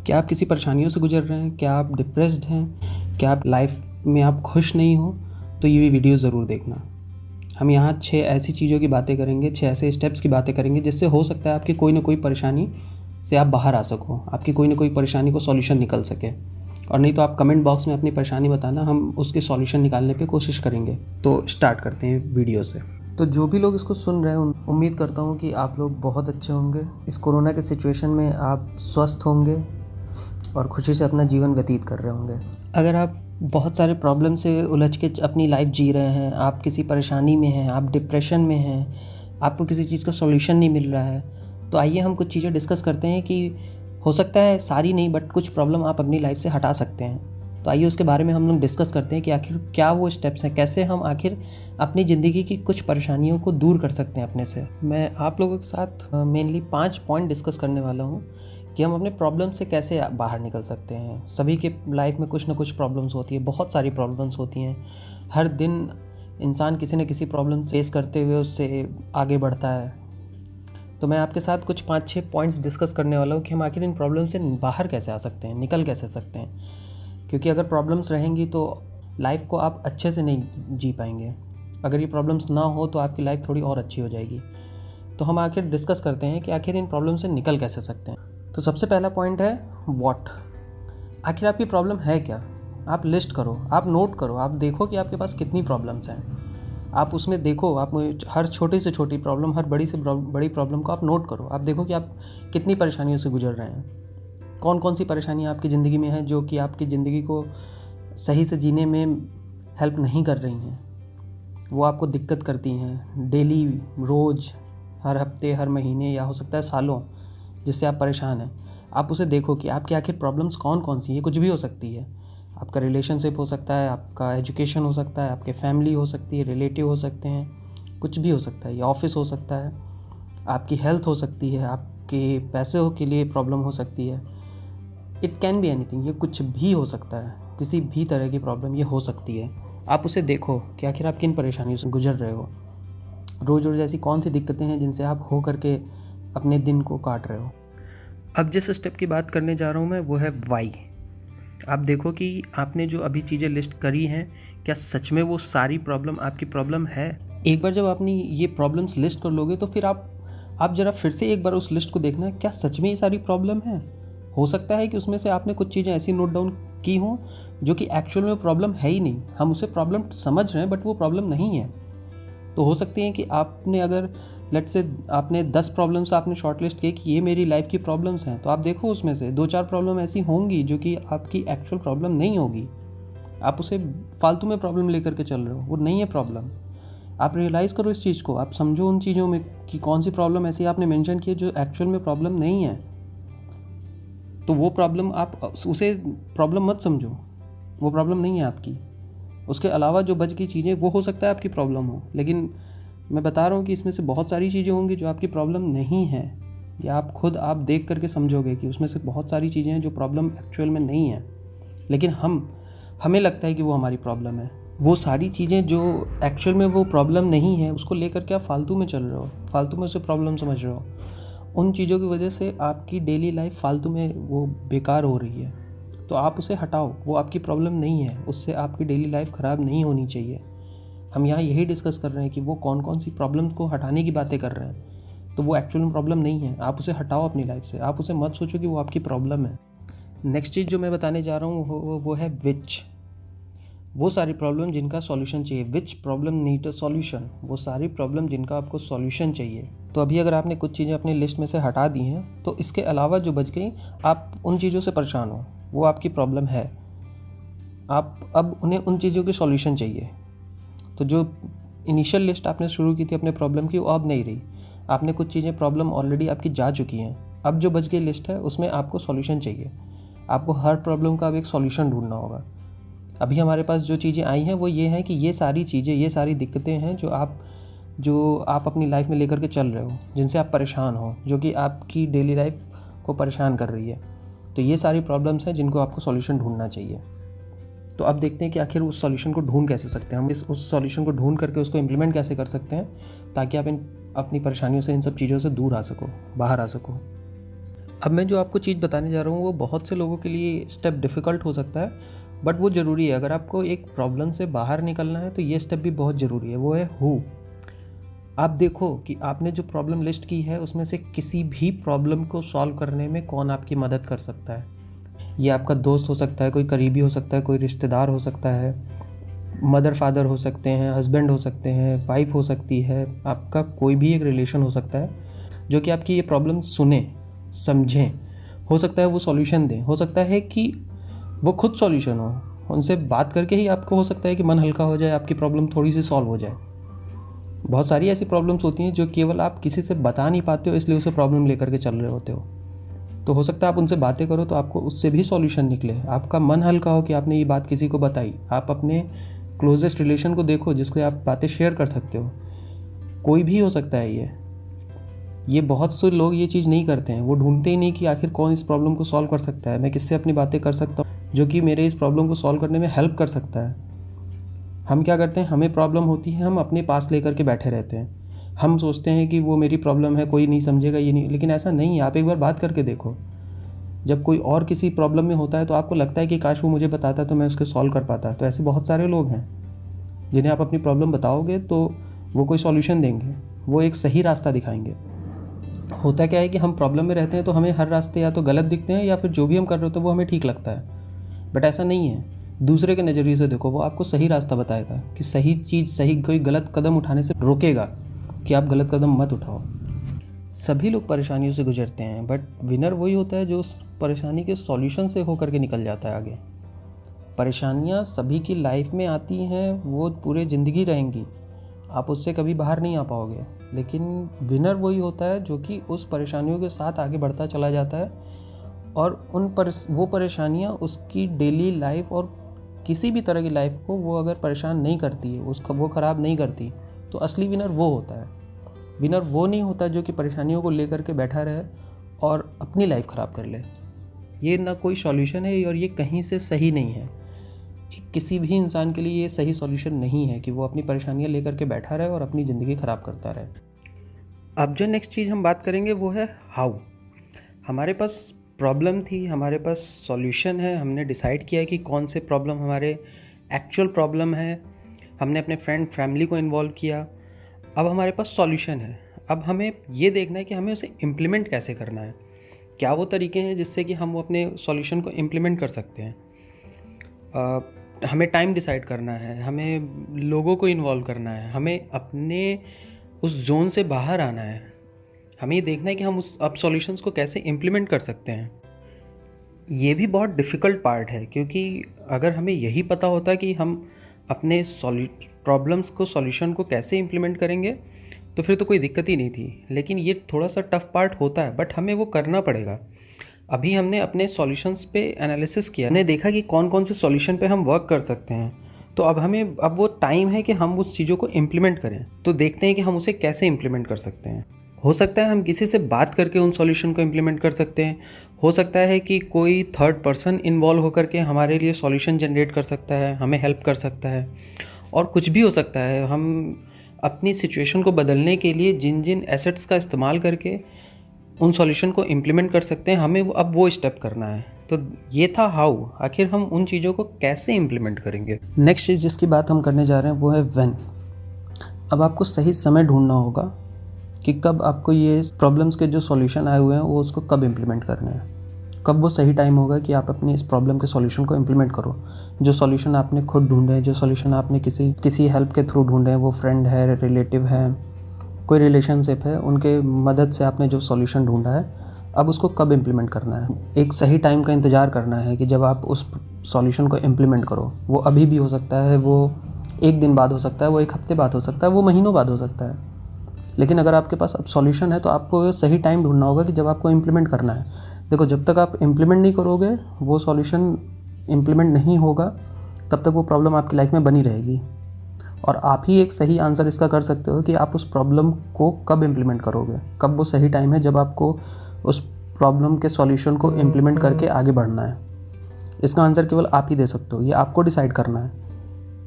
क्या आप किसी परेशानियों से गुजर रहे हैं? क्या आप डिप्रेस्ड हैं? क्या आप लाइफ में आप खुश नहीं हो? तो ये वीडियो ज़रूर देखना। हम यहाँ 6 ऐसी चीज़ों की बातें करेंगे, 6 ऐसे स्टेप्स की बातें करेंगे जिससे हो सकता है आपकी कोई ना कोई परेशानी से आप बाहर आ सको, आपकी कोई ना कोई परेशानी को सॉल्यूशन निकल सके। और नहीं तो आप कमेंट बॉक्स में अपनी परेशानी बताना, हम उसके सॉल्यूशन निकालने पे कोशिश करेंगे। तो स्टार्ट करते हैं वीडियो से। तो जो भी लोग इसको सुन रहे हैं, उम्मीद करता हूँ कि आप लोग बहुत अच्छे होंगे। इस कोरोना के सिचुएशन में आप स्वस्थ होंगे और खुशी से अपना जीवन व्यतीत कर रहे होंगे। अगर आप बहुत सारे प्रॉब्लम से उलझ के अपनी लाइफ जी रहे हैं, आप किसी परेशानी में हैं, आप डिप्रेशन में हैं, आपको किसी चीज़ का सॉल्यूशन नहीं मिल रहा है, तो आइए हम कुछ चीज़ें डिस्कस करते हैं कि हो सकता है सारी नहीं बट कुछ प्रॉब्लम आप अपनी लाइफ से हटा सकते हैं। तो आइए उसके बारे में हम लोग डिस्कस करते हैं कि आखिर क्या वो स्टेप्स हैं, कैसे हम आखिर अपनी ज़िंदगी की कुछ परेशानियों को दूर कर सकते हैं अपने से। मैं आप लोगों के साथ मेनली 5 पॉइंट डिस्कस करने वाला हूँ कि हम अपने प्रॉब्लम से कैसे बाहर निकल सकते हैं। सभी के लाइफ में कुछ ना कुछ प्रॉब्लम्स होती है, बहुत सारी प्रॉब्लम्स होती हैं। हर दिन इंसान किसी न किसी प्रॉब्लम फेस करते हुए उससे आगे बढ़ता है। तो मैं आपके साथ कुछ 5-6 पॉइंट्स डिस्कस करने वाला हूँ कि हम आखिर इन प्रॉब्लम से बाहर कैसे आ सकते हैं, निकल कैसे सकते हैं। क्योंकि अगर प्रॉब्लम्स रहेंगी तो लाइफ को आप अच्छे से नहीं जी पाएंगे। अगर ये प्रॉब्लम्स ना हो तो आपकी लाइफ थोड़ी और अच्छी हो जाएगी। तो हम आखिर डिस्कस करते हैं कि आखिर इन प्रॉब्लम से निकल कैसे सकते हैं। तो सबसे पहला पॉइंट है व्हाट। आखिर आपकी प्रॉब्लम है क्या? आप लिस्ट करो, आप नोट करो, आप देखो कि आपके पास कितनी प्रॉब्लम्स हैं। आप उसमें देखो, आप हर छोटी से छोटी प्रॉब्लम, हर बड़ी से बड़ी प्रॉब्लम को आप नोट करो। आप देखो कि आप कितनी परेशानियों से गुजर रहे हैं, कौन कौन सी परेशानियाँ आपकी ज़िंदगी में हैं जो कि आपकी ज़िंदगी को सही से जीने में हेल्प नहीं कर रही हैं, वो आपको दिक्कत करती हैं डेली, रोज़, हर हफ्ते, हर महीने या हो सकता है सालों, जिससे आप परेशान हैं। आप उसे देखो कि आपकी आखिर प्रॉब्लम्स कौन कौन सी हैं। कुछ भी हो सकती है, आपका रिलेशनशिप हो सकता है, आपका एजुकेशन हो सकता है, आपके फैमिली हो सकती है, रिलेटिव हो सकते हैं, कुछ भी हो सकता है। ये ऑफिस हो सकता है, आपकी हेल्थ हो सकती है, आपके पैसे के लिए प्रॉब्लम हो सकती है। इट कैन बी एनीथिंग, ये कुछ भी हो सकता है, किसी भी तरह की प्रॉब्लम ये हो सकती है। आप उसे देखो कि आखिर आप किन परेशानियों से गुजर रहे हो। रोज़ रोज़ ऐसी कौन सी दिक्कतें हैं जिनसे आप हो करके अपने दिन को काट रहे हो। अब जिस स्टेप की बात करने जा रहा हूँ मैं, वो है वाई। आप देखो कि आपने जो अभी चीज़ें लिस्ट करी हैं, क्या सच में वो सारी प्रॉब्लम आपकी प्रॉब्लम है? एक बार जब आपने ये प्रॉब्लम्स लिस्ट कर लोगे तो फिर आप ज़रा फिर से एक बार उस लिस्ट को देखना, क्या सच में ये सारी प्रॉब्लम है? हो सकता है कि उसमें से आपने कुछ चीज़ें ऐसी नोट डाउन की हों जो कि एक्चुअल में प्रॉब्लम है ही नहीं। हम उसे प्रॉब्लम समझ रहे हैं बट वो प्रॉब्लम नहीं है। तो हो सकती है कि आपने अगर लेट्स से आपने 10 प्रॉब्लम्स आपने शॉर्टलिस्ट किए कि ये मेरी लाइफ की प्रॉब्लम्स हैं, तो आप देखो उसमें से 2-4 प्रॉब्लम ऐसी होंगी जो कि आपकी एक्चुअल प्रॉब्लम नहीं होगी। आप उसे फालतू में प्रॉब्लम लेकर के चल रहे हो, वो नहीं है प्रॉब्लम। आप रियलाइज़ करो इस चीज़ को, आप समझो उन चीज़ों में कि कौन सी प्रॉब्लम ऐसी आपने मेंशन की है जो एक्चुअल में प्रॉब्लम नहीं है। तो वो प्रॉब्लम आप उसे प्रॉब्लम मत समझो, वो प्रॉब्लम नहीं है आपकी। उसके अलावा जो बच गई चीज़ें वो हो सकता है आपकी प्रॉब्लम हो, लेकिन मैं बता रहा हूँ कि इसमें से बहुत सारी चीज़ें होंगी जो आपकी प्रॉब्लम नहीं है, या आप देख करके समझोगे कि उसमें से बहुत सारी चीज़ें हैं जो प्रॉब्लम एक्चुअल में नहीं है, लेकिन हमें लगता है कि वो हमारी प्रॉब्लम है। वो सारी चीज़ें जो एक्चुअल में वो प्रॉब्लम नहीं है, उसको लेकर के आप फालतू में चल रहे हो, फालतू में उसे प्रॉब्लम समझ रहे हो। उन चीज़ों की वजह से आपकी डेली लाइफ फालतू में वो बेकार हो रही है। तो आप उसे हटाओ, वो आपकी प्रॉब्लम नहीं है, उससे आपकी डेली लाइफ ख़राब नहीं होनी चाहिए। हम यहाँ यही डिस्कस कर रहे हैं कि वो कौन कौन सी प्रॉब्लम्स को हटाने की बातें कर रहे हैं। तो वो एक्चुअल में प्रॉब्लम नहीं है, आप उसे हटाओ अपनी लाइफ से। आप उसे मत सोचो कि वो आपकी प्रॉब्लम है। नेक्स्ट चीज़ जो मैं बताने जा रहा हूँ वो है विच। वो सारी प्रॉब्लम जिनका सॉल्यूशन चाहिए। विच प्रॉब्लम नीड अ सॉल्यूशन, वो सारी प्रॉब्लम जिनका आपको सॉल्यूशन चाहिए। तो अभी अगर आपने कुछ चीज़ें अपनी लिस्ट में से हटा दी हैं, तो इसके अलावा जो बच गई, आप उन चीज़ों से परेशान हो, वो आपकी प्रॉब्लम है। आप अब उन्हें उन चीज़ों की सॉल्यूशन चाहिए। तो जो इनिशियल लिस्ट आपने शुरू की थी अपने प्रॉब्लम की, वो अब नहीं रही। आपने कुछ चीज़ें प्रॉब्लम ऑलरेडी आपकी जा चुकी हैं। अब जो बच गई लिस्ट है उसमें आपको सॉल्यूशन चाहिए। आपको हर प्रॉब्लम का अब एक सॉल्यूशन ढूंढना होगा। अभी हमारे पास जो चीज़ें आई हैं वो ये हैं कि ये सारी चीज़ें, ये सारी दिक्कतें हैं जो आप अपनी लाइफ में लेकर के चल रहे हो, जिनसे आप परेशान हो, जो कि आपकी डेली लाइफ को परेशान कर रही है। तो ये सारी प्रॉब्लम्स हैं जिनको आपको सॉल्यूशन ढूंढना चाहिए। तो अब देखते हैं कि आखिर उस सॉल्यूशन को ढूंढ कैसे सकते हैं हम, उस सॉल्यूशन को ढूंढ करके उसको इम्प्लीमेंट कैसे कर सकते हैं, ताकि आप अपनी परेशानियों से, इन सब चीज़ों से दूर आ सको, बाहर आ सको। अब मैं जो आपको चीज़ बताने जा रहा हूँ वो बहुत से लोगों के लिए स्टेप डिफ़िकल्ट हो सकता है, बट वो ज़रूरी है। अगर आपको एक प्रॉब्लम से बाहर निकलना है तो ये स्टेप भी बहुत ज़रूरी है। वो है हू। आप देखो कि आपने जो प्रॉब्लम लिस्ट की है उसमें से किसी भी प्रॉब्लम को सॉल्व करने में कौन आपकी मदद कर सकता है। ये आपका दोस्त हो सकता है, कोई करीबी हो सकता है, कोई रिश्तेदार हो सकता है, मदर फादर हो सकते हैं, हस्बैंड हो सकते हैं, वाइफ हो सकती है, आपका कोई भी एक रिलेशन हो सकता है जो कि आपकी ये प्रॉब्लम सुने, समझें। हो सकता है वो सॉल्यूशन दें, हो सकता है कि वो खुद सॉल्यूशन हो। उनसे बात करके ही आपको हो सकता है कि मन हल्का हो जाए, आपकी प्रॉब्लम थोड़ी सी सॉल्व हो जाए। बहुत सारी ऐसी प्रॉब्लम्स होती हैं जो केवल आप किसी से बता नहीं पाते हो, इसलिए उसे प्रॉब्लम लेकर के चल रहे होते हो। तो हो सकता है आप उनसे बातें करो तो आपको उससे भी सॉल्यूशन निकले, आपका मन हल्का हो कि आपने ये बात किसी को बताई। आप अपने क्लोजेस्ट रिलेशन को देखो जिसको आप बातें शेयर कर सकते हो। कोई भी हो सकता है ये बहुत से लोग ये चीज़ नहीं करते हैं। वो ढूंढते ही नहीं कि आखिर कौन इस प्रॉब्लम को सॉल्व कर सकता है, मैं किससे अपनी बातें कर सकता हूँ जो कि मेरे इस प्रॉब्लम को सॉल्व करने में हेल्प कर सकता है। हम क्या करते हैं, हमें प्रॉब्लम होती है, हम अपने पास लेकर के बैठे रहते हैं। हम सोचते हैं कि वो मेरी प्रॉब्लम है, कोई नहीं समझेगा, ये नहीं। लेकिन ऐसा नहीं है। आप एक बार बात करके देखो। जब कोई और किसी प्रॉब्लम में होता है तो आपको लगता है कि काश वो मुझे बताता तो मैं उसको सॉल्व कर पाता। तो ऐसे बहुत सारे लोग हैं जिन्हें आप अपनी प्रॉब्लम बताओगे तो वो कोई सॉल्यूशन देंगे, वो एक सही रास्ता दिखाएंगे। होता क्या है कि हम प्रॉब्लम में रहते हैं तो हमें हर रास्ते या तो गलत दिखते हैं या फिर जो भी हम कर रहे होते हैं वो हमें ठीक लगता है। बट ऐसा नहीं है। दूसरे के नज़रिए से देखो, वो आपको सही रास्ता बताएगा कि सही चीज़, सही कोई गलत कदम उठाने से रोकेगा कि आप गलत कदम मत उठाओ। सभी लोग परेशानियों से गुजरते हैं, बट विनर वही होता है जो उस परेशानी के सॉल्यूशन से होकर के निकल जाता है आगे। परेशानियाँ सभी की लाइफ में आती हैं, वो पूरे ज़िंदगी रहेंगी, आप उससे कभी बाहर नहीं आ पाओगे। लेकिन विनर वही होता है जो कि उस परेशानियों के साथ आगे बढ़ता चला जाता है और वो परेशानियाँ उसकी डेली लाइफ और किसी भी तरह की लाइफ को वो अगर परेशान नहीं करती है, उसका वो ख़राब नहीं करती, तो असली विनर वो होता है। विनर वो नहीं होता जो कि परेशानियों को लेकर के बैठा रहे और अपनी लाइफ ख़राब कर ले। ये ना कोई सॉल्यूशन है और ये कहीं से सही नहीं है। किसी भी इंसान के लिए ये सही सॉल्यूशन नहीं है कि वो अपनी परेशानियां लेकर के बैठा रहे और अपनी ज़िंदगी ख़राब करता रहे। अब जो नेक्स्ट चीज़ हम बात करेंगे वो है हाउ। हमारे पास प्रॉब्लम थी, हमारे पास सॉल्यूशन है, हमने डिसाइड किया कि कौन से प्रॉब्लम हमारे एक्चुअल प्रॉब्लम है, हमने अपने फ्रेंड फैमिली को इन्वॉल्व किया। अब हमारे पास सॉल्यूशन है। अब हमें ये देखना है कि हमें उसे इम्प्लीमेंट कैसे करना है। क्या वो तरीके हैं जिससे कि हम अपने सॉल्यूशन को इम्प्लीमेंट कर सकते हैं। हमें टाइम डिसाइड करना है, हमें लोगों को इन्वॉल्व करना है, हमें अपने उस जोन से बाहर आना है। हमें ये देखना है कि हम उस अब सॉल्यूशंस को कैसे इम्प्लीमेंट कर सकते हैं। ये भी बहुत डिफ़िकल्ट पार्ट है, क्योंकि अगर हमें यही पता होता कि हम अपने प्रॉब्लम्स को, सॉल्यूशन को कैसे इम्प्लीमेंट करेंगे तो फिर तो कोई दिक्कत ही नहीं थी। लेकिन ये थोड़ा सा टफ पार्ट होता है, बट हमें वो करना पड़ेगा। अभी हमने अपने सॉल्यूशंस पे एनालिसिस किया, हमने देखा कि कौन कौन से सॉल्यूशन पे हम वर्क कर सकते हैं। तो अब वो टाइम है कि हम उस चीज़ों को इम्प्लीमेंट करें। तो देखते हैं कि हम उसे कैसे इम्प्लीमेंट कर सकते हैं। हो सकता है हम किसी से बात करके उन सॉल्यूशन को इम्प्लीमेंट कर सकते हैं। हो सकता है कि कोई थर्ड पर्सन इन्वॉल्व होकर के हमारे लिए सॉल्यूशन जनरेट कर सकता है, हमें हेल्प कर सकता है। और कुछ भी हो सकता है। हम अपनी सिचुएशन को बदलने के लिए जिन जिन एसेट्स का इस्तेमाल करके उन सॉल्यूशन को इम्प्लीमेंट कर सकते हैं, हमें अब वो स्टेप करना है। तो ये था हाउ। आखिर हम उन चीज़ों को कैसे इम्प्लीमेंट करेंगे। नेक्स्ट चीज़ जिसकी बात हम करने जा रहे हैं वो है व्हेन। अब आपको सही समय ढूंढना होगा कि कब आपको ये प्रॉब्लम्स के जो सॉल्यूशन आए हुए हैं वो उसको कब इम्प्लीमेंट करने हैं। कब वो सही टाइम होगा कि आप अपनी इस प्रॉब्लम के सॉल्यूशन को इम्प्लीमेंट करो। जो सॉल्यूशन आपने खुद ढूंढे, जो सॉल्यूशन आपने किसी हेल्प के थ्रू ढूंढे, वो फ्रेंड है, रिलेटिव है, कोई रिलेशनशिप है, उनके मदद से आपने जो सॉल्यूशन ढूंढा है, अब उसको कब इम्प्लीमेंट करना है। एक सही टाइम का इंतज़ार करना है कि जब आप उस सॉल्यूशन को इम्प्लीमेंट करो। वो अभी भी हो सकता है, वो एक दिन बाद हो सकता है, वो एक हफ्ते बाद हो सकता है, वो महीनों बाद हो सकता है। लेकिन अगर आपके पास अब सॉल्यूशन है तो आपको सही टाइम ढूंढना होगा कि जब आपको इम्प्लीमेंट करना है। देखो, जब तक आप इम्प्लीमेंट नहीं करोगे, वो सॉल्यूशन इम्प्लीमेंट नहीं होगा, तब तक वो प्रॉब्लम आपकी लाइफ में बनी रहेगी। और आप ही एक सही आंसर इसका कर सकते हो कि आप उस प्रॉब्लम को कब इम्प्लीमेंट करोगे, कब वो सही टाइम है जब आपको उस प्रॉब्लम के सॉल्यूशन को इम्प्लीमेंट करके आगे बढ़ना है। इसका आंसर केवल आप ही दे सकते हो। ये आपको डिसाइड करना है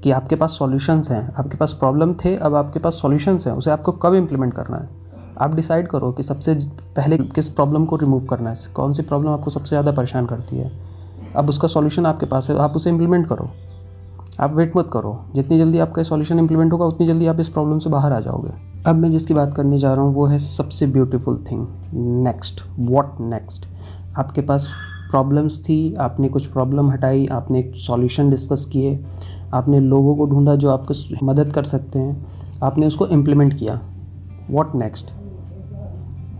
कि आपके पास सॉल्यूशंस हैं। आपके पास प्रॉब्लम थे, अब आपके पास सॉल्यूशंस हैं, उसे आपको कब इम्प्लीमेंट करना है। आप डिसाइड करो कि सबसे पहले किस प्रॉब्लम को रिमूव करना है, कौन सी प्रॉब्लम आपको सबसे ज़्यादा परेशान करती है। अब उसका सॉल्यूशन आपके पास है, आप उसे इम्प्लीमेंट करो। आप वेट मत करो, जितनी जल्दी आपका सॉल्यूशन इम्प्लीमेंट होगा उतनी जल्दी आप इस प्रॉब्लम से बाहर आ जाओगे। अब मैं जिसकी बात करने जा रहा हूँ वो है सबसे beautiful thing, next. What next? आपके पास प्रॉब्लम्स थी, आपने कुछ प्रॉब्लम हटाई, आपने एक सॉल्यूशन डिस्कस किए, आपने लोगों को ढूंढा जो आपको मदद कर सकते हैं, आपने उसको इम्प्लीमेंट किया। What next?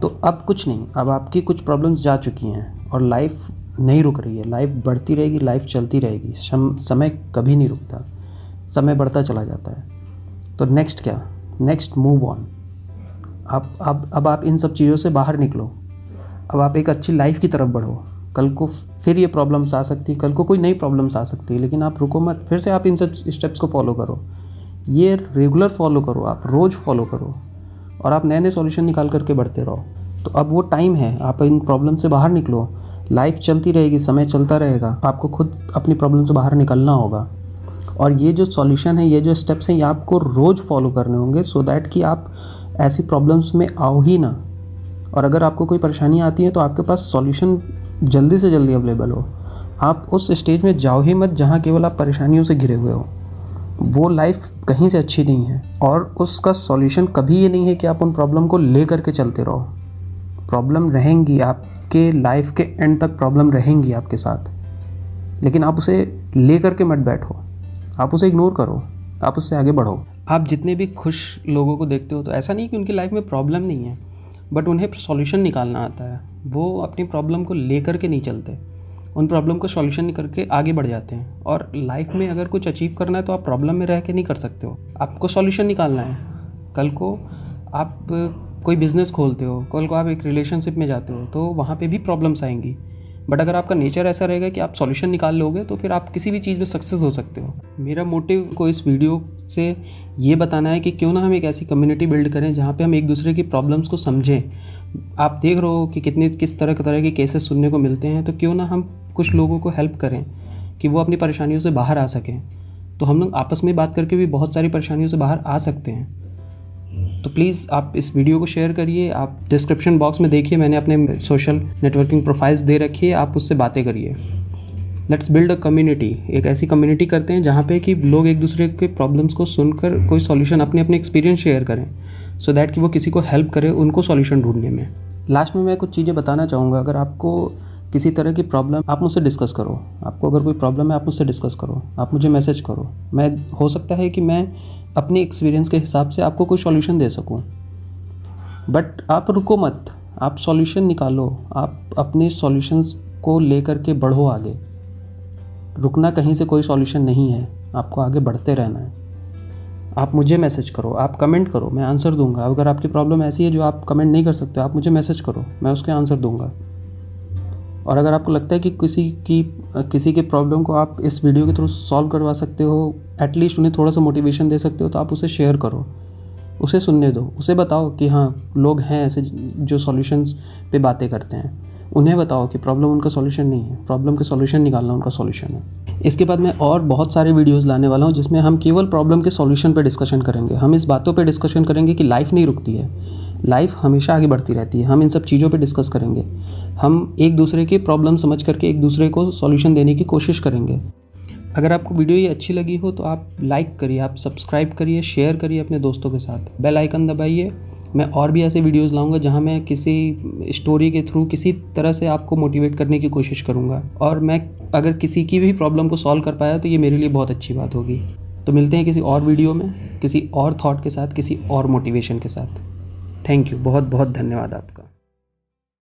तो अब कुछ नहीं, अब आपकी कुछ प्रॉब्लम्स जा चुकी हैं और लाइफ नहीं रुक रही है, लाइफ बढ़ती रहेगी, लाइफ चलती रहेगी। समय कभी नहीं रुकता, समय बढ़ता चला जाता है। तो नेक्स्ट क्या? Next move on. अब आप इन सब चीज़ों से बाहर निकलो, अब आप एक अच्छी लाइफ की तरफ बढ़ो। कल को फिर ये प्रॉब्लम्स आ सकती है, कल को कोई नई प्रॉब्लम्स आ सकती है, लेकिन आप रुको मत, फिर से आप इन सब स्टेप्स को फॉलो करो। ये रेगुलर फॉलो करो, आप रोज़ फॉलो करो और आप नए नए सॉल्यूशन निकाल करके बढ़ते रहो। तो अब वो टाइम है, आप इन प्रॉब्लम से बाहर निकलो। लाइफ चलती रहेगी, समय चलता रहेगा, आपको खुद अपनी प्रॉब्लम से बाहर निकलना होगा। और ये जो सॉल्यूशन है, ये जो स्टेप्स हैं, ये आपको रोज़ फॉलो करने होंगे सो दैट कि आप ऐसी प्रॉब्लम्स में आओ ही ना। और अगर आपको कोई परेशानी आती है तो आपके पास सॉल्यूशन जल्दी से जल्दी अवेलेबल हो। आप उस स्टेज में जाओ ही मत जहाँ केवल आप परेशानियों से घिरे हुए हो। वो लाइफ कहीं से अच्छी नहीं है और उसका सॉल्यूशन कभी ये नहीं है कि आप उन प्रॉब्लम को ले करके चलते रहो। प्रॉब्लम रहेंगी, आपके लाइफ के एंड तक प्रॉब्लम रहेंगी आपके साथ, लेकिन आप उसे ले करके मत बैठो, आप उसे इग्नोर करो, आप उससे आगे बढ़ो। आप जितने भी खुश लोगों को देखते हो तो ऐसा नहीं कि उनकी लाइफ में प्रॉब्लम नहीं है, बट उन्हें सॉल्यूशन निकालना आता है। वो अपनी प्रॉब्लम को ले करके नहीं चलते, उन प्रॉब्लम को सॉल्यूशन करके आगे बढ़ जाते हैं। और लाइफ में अगर कुछ अचीव करना है तो आप प्रॉब्लम में रह के नहीं कर सकते हो, आपको सॉल्यूशन निकालना है। कल को आप कोई बिज़नेस खोलते हो, कल को आप एक रिलेशनशिप में जाते हो तो वहाँ पे भी प्रॉब्लम्स आएंगी, बट अगर आपका नेचर ऐसा रहेगा कि आप सॉल्यूशन निकाल लोगे तो फिर आप किसी भी चीज़ में सक्सेस हो सकते हो। मेरा मोटिव को इस वीडियो से ये बताना है कि क्यों ना हम एक ऐसी कम्युनिटी बिल्ड करें जहाँ पे हम एक दूसरे की प्रॉब्लम्स को समझें। आप देख रहे हो कि किस तरह के केसेस सुनने को मिलते हैं, तो क्यों ना हम कुछ लोगों को हेल्प करें कि वो अपनी परेशानियों से बाहर आ सकें। तो हम लोग आपस में बात करके भी बहुत सारी परेशानियों से बाहर आ सकते हैं। तो प्लीज़ आप इस वीडियो को शेयर करिए। आप डिस्क्रिप्शन बॉक्स में देखिए, मैंने अपने सोशल नेटवर्किंग प्रोफाइल्स दे रखी है, आप उससे बातें करिए। Let's build a community. एक ऐसी कम्युनिटी करते हैं जहाँ पे कि लोग एक दूसरे के प्रॉब्लम्स को सुनकर कोई सॉल्यूशन अपने एक्सपीरियंस शेयर करें, सो दैट कि वो किसी को हेल्प करे उनको सॉल्यूशन ढूंढने में। लास्ट में मैं कुछ चीज़ें बताना चाहूँगा। अगर आपको किसी तरह की प्रॉब्लम, आप मुझसे डिस्कस करो। आपको अगर कोई प्रॉब्लम है आप मुझसे डिस्कस करो, आप मुझे मैसेज करो। मैं हो सकता है कि मैं अपने एक्सपीरियंस के हिसाब से आपको कोई सॉल्यूशन दे सकूं, बट आप रुको मत, आप सॉल्यूशन निकालो। आप अपने सॉल्यूशंस को लेकर के बढ़ो आगे। रुकना कहीं से कोई सॉल्यूशन नहीं है, आपको आगे बढ़ते रहना है। आप मुझे मैसेज करो, आप कमेंट करो, मैं आंसर दूंगा। अगर आपकी प्रॉब्लम ऐसी है जो आप कमेंट नहीं कर सकते, आप मुझे मैसेज करो, मैं उसके आंसर दूंगा। और अगर आपको लगता है कि किसी के प्रॉब्लम को आप इस वीडियो के थ्रू सॉल्व करवा सकते हो, एटलीस्ट उन्हें थोड़ा सा मोटिवेशन दे सकते हो, तो आप उसे शेयर करो, उसे सुनने दो, उसे बताओ कि हाँ लोग हैं ऐसे जो सॉल्यूशंस पे बातें करते हैं। उन्हें बताओ कि प्रॉब्लम उनका सॉल्यूशन नहीं है, प्रॉब्लम के सॉल्यूशन निकालना उनका सॉल्यूशन है। इसके बाद मैं और बहुत सारे वीडियोस लाने वाला हूँ जिसमें हम केवल प्रॉब्लम के सॉल्यूशन पे डिस्कशन करेंगे। हम इस बातों पे डिस्कशन करेंगे कि लाइफ नहीं रुकती है, लाइफ हमेशा आगे बढ़ती रहती है। हम इन सब चीज़ों पे डिस्कस करेंगे। हम एक दूसरे की प्रॉब्लम समझ करके एक दूसरे को सॉल्यूशन देने की कोशिश करेंगे। अगर आपको वीडियो ये अच्छी लगी हो तो आप लाइक करिए, आप सब्सक्राइब करिए, शेयर करिए अपने दोस्तों के साथ, बेल आइकन दबाइए। मैं और भी ऐसे वीडियोस लाऊंगा जहां मैं किसी स्टोरी के थ्रू किसी तरह से आपको मोटिवेट करने की कोशिश करूंगा। और मैं अगर किसी की भी प्रॉब्लम को सॉल्व कर पाया तो ये मेरे लिए बहुत अच्छी बात होगी। तो मिलते हैं किसी और वीडियो में, किसी और थॉट के साथ, किसी और मोटिवेशन के साथ। थैंक यू, बहुत बहुत धन्यवाद आपका।